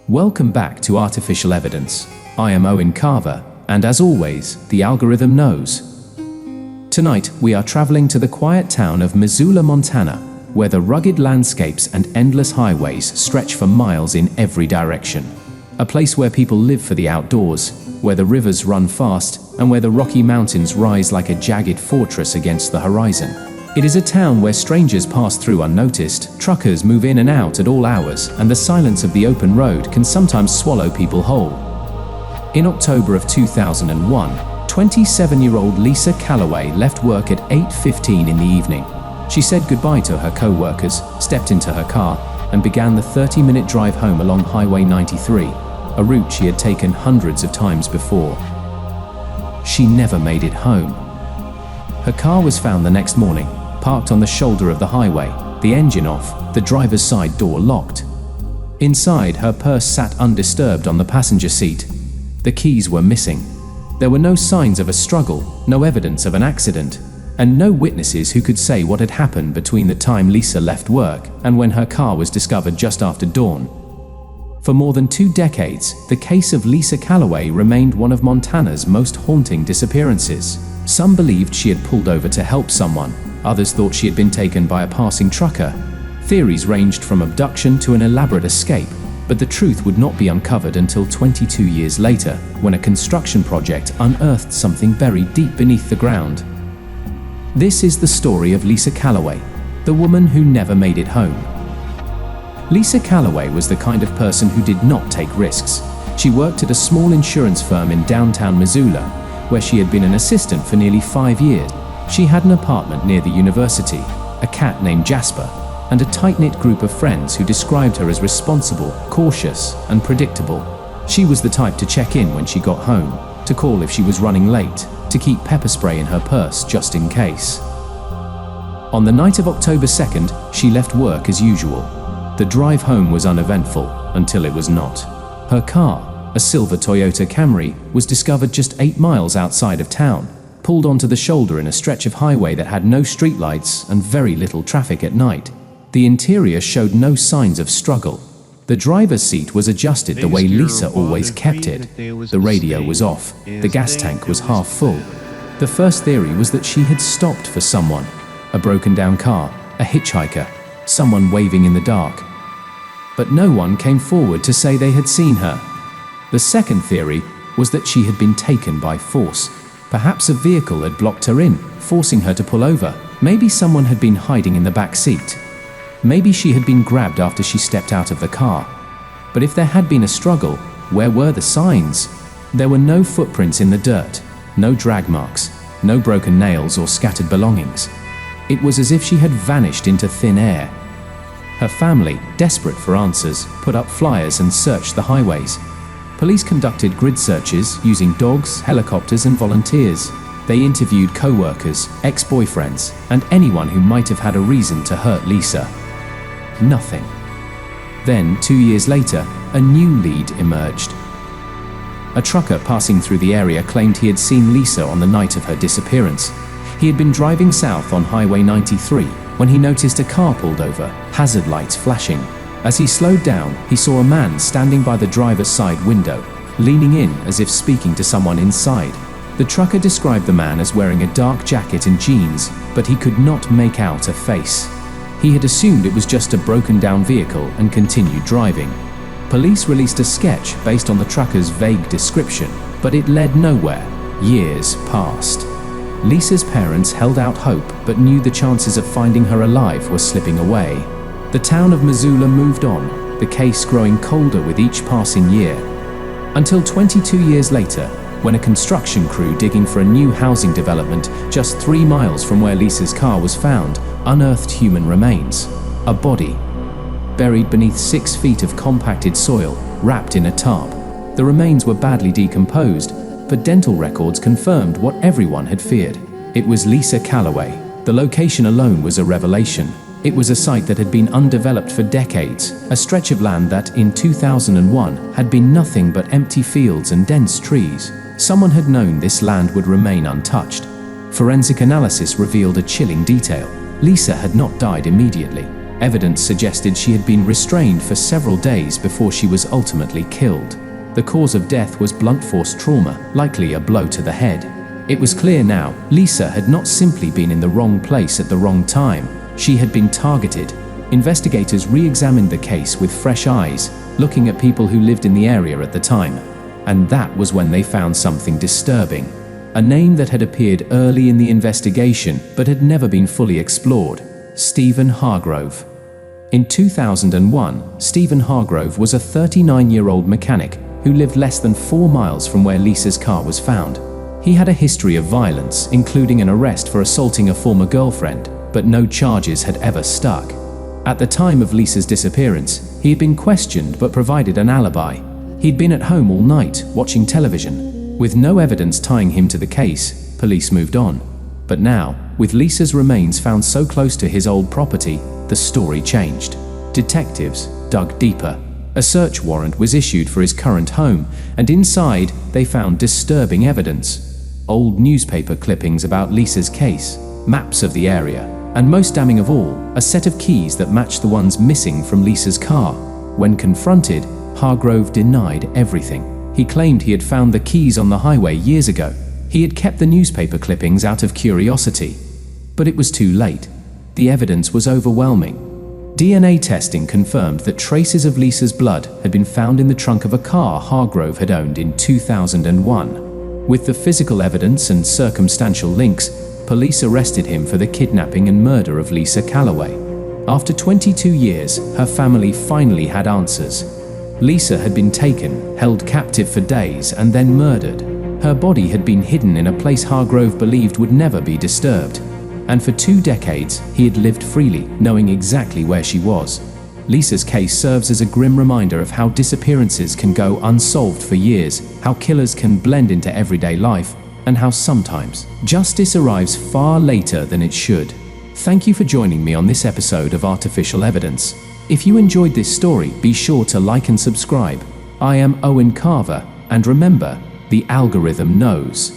Welcome back to Artificial Evidence. I am Owen Carver, and as always, the algorithm knows. Tonight, we are traveling to the quiet town of Missoula, Montana, where the rugged landscapes and endless highways stretch for miles in every direction. A place where people live for the outdoors, where the rivers run fast, and where the Rocky Mountains rise like a jagged fortress against the horizon. It is a town where strangers pass through unnoticed, truckers move in and out at all hours, and the silence of the open road can sometimes swallow people whole. In October of 2001, 27-year-old Lisa Calloway left work at 8:15 in the evening. She said goodbye to her co-workers, stepped into her car, and began the 30-minute drive home along Highway 93, a route she had taken hundreds of times before. She never made it home. Her car was found the next morning, parked on the shoulder of the highway, the engine off, the driver's side door locked. Inside, her purse sat undisturbed on the passenger seat. The keys were missing. There were no signs of a struggle, no evidence of an accident, and no witnesses who could say what had happened between the time Lisa left work and when her car was discovered just after dawn. For more than 2 decades, the case of Lisa Calloway remained one of Montana's most haunting disappearances. Some believed she had pulled over to help someone, others thought she had been taken by a passing trucker. Theories ranged from abduction to an elaborate escape, but the truth would not be uncovered until 22 years later, when a construction project unearthed something buried deep beneath the ground. This is the story of Lisa Calloway, the woman who never made it home. Lisa Calloway was the kind of person who did not take risks. She worked at a small insurance firm in downtown Missoula, where she had been an assistant for nearly 5 years. She had an apartment near the university, a cat named Jasper, and a tight-knit group of friends who described her as responsible, cautious, and predictable. She was the type to check in when she got home, to call if she was running late, to keep pepper spray in her purse just in case. On the night of October 2nd, she left work as usual. The drive home was uneventful until it was not. Her car, a silver Toyota Camry, was discovered just 8 miles outside of town, pulled onto the shoulder in a stretch of highway that had no streetlights and very little traffic at night. The interior showed no signs of struggle. The driver's seat was adjusted the way Lisa always kept it. The radio was off. The gas tank was half full. The first theory was that she had stopped for someone. A broken down car, a hitchhiker, someone waving in the dark. But no one came forward to say they had seen her. The second theory was that she had been taken by force. Perhaps a vehicle had blocked her in, forcing her to pull over. Maybe someone had been hiding in the back seat. Maybe she had been grabbed after she stepped out of the car. But if there had been a struggle, where were the signs? There were no footprints in the dirt, no drag marks, no broken nails or scattered belongings. It was as if she had vanished into thin air. Her family, desperate for answers, put up flyers and searched the highways. Police conducted grid searches using dogs, helicopters, and volunteers. They interviewed co-workers, ex-boyfriends, and anyone who might have had a reason to hurt Lisa. Nothing. Then, 2 years later, a new lead emerged. A trucker passing through the area claimed he had seen Lisa on the night of her disappearance. He had been driving south on Highway 93 when he noticed a car pulled over, hazard lights flashing. As he slowed down, he saw a man standing by the driver's side window, leaning in as if speaking to someone inside. The trucker described the man as wearing a dark jacket and jeans, but he could not make out a face. He had assumed it was just a broken-down vehicle and continued driving. Police released a sketch based on the trucker's vague description, but it led nowhere. Years passed. Lisa's parents held out hope, but knew the chances of finding her alive were slipping away. The town of Missoula moved on, the case growing colder with each passing year. Until 22 years later, when a construction crew digging for a new housing development just 3 miles from where Lisa's car was found, unearthed human remains. A body, buried beneath 6 feet of compacted soil, wrapped in a tarp. The remains were badly decomposed, but dental records confirmed what everyone had feared. It was Lisa Calloway. The location alone was a revelation. It was a site that had been undeveloped for decades, a stretch of land that, in 2001, had been nothing but empty fields and dense trees. Someone had known this land would remain untouched. Forensic analysis revealed a chilling detail. Lisa had not died immediately. Evidence suggested she had been restrained for several days before she was ultimately killed. The cause of death was blunt force trauma, likely a blow to the head. It was clear now, Lisa had not simply been in the wrong place at the wrong time, she had been targeted. Investigators re-examined the case with fresh eyes, looking at people who lived in the area at the time. And that was when they found something disturbing. A name that had appeared early in the investigation but had never been fully explored: Stephen Hargrove. In 2001, Stephen Hargrove was a 39-year-old mechanic who lived less than 4 miles from where Lisa's car was found. He had a history of violence, including an arrest for assaulting a former girlfriend, but no charges had ever stuck. At the time of Lisa's disappearance, he had been questioned but provided an alibi. He'd been at home all night, watching television. With no evidence tying him to the case, police moved on. But now, with Lisa's remains found so close to his old property, the story changed. Detectives dug deeper. A search warrant was issued for his current home, and inside, they found disturbing evidence. Old newspaper clippings about Lisa's case, maps of the area, and most damning of all, a set of keys that matched the ones missing from Lisa's car. When confronted, Hargrove denied everything. He claimed he had found the keys on the highway years ago. He had kept the newspaper clippings out of curiosity. But it was too late. The evidence was overwhelming. DNA testing confirmed that traces of Lisa's blood had been found in the trunk of a car Hargrove had owned in 2001. With the physical evidence and circumstantial links, police arrested him for the kidnapping and murder of Lisa Calloway. After 22 years, her family finally had answers. Lisa had been taken, held captive for days, and then murdered. Her body had been hidden in a place Hargrove believed would never be disturbed. And for 2 decades, he had lived freely, knowing exactly where she was. Lisa's case serves as a grim reminder of how disappearances can go unsolved for years, how killers can blend into everyday life, and how sometimes justice arrives far later than it should. Thank you for joining me on this episode of Artificial Evidence. If you enjoyed this story, be sure to like and subscribe. I am Owen Carver, and remember, the algorithm knows.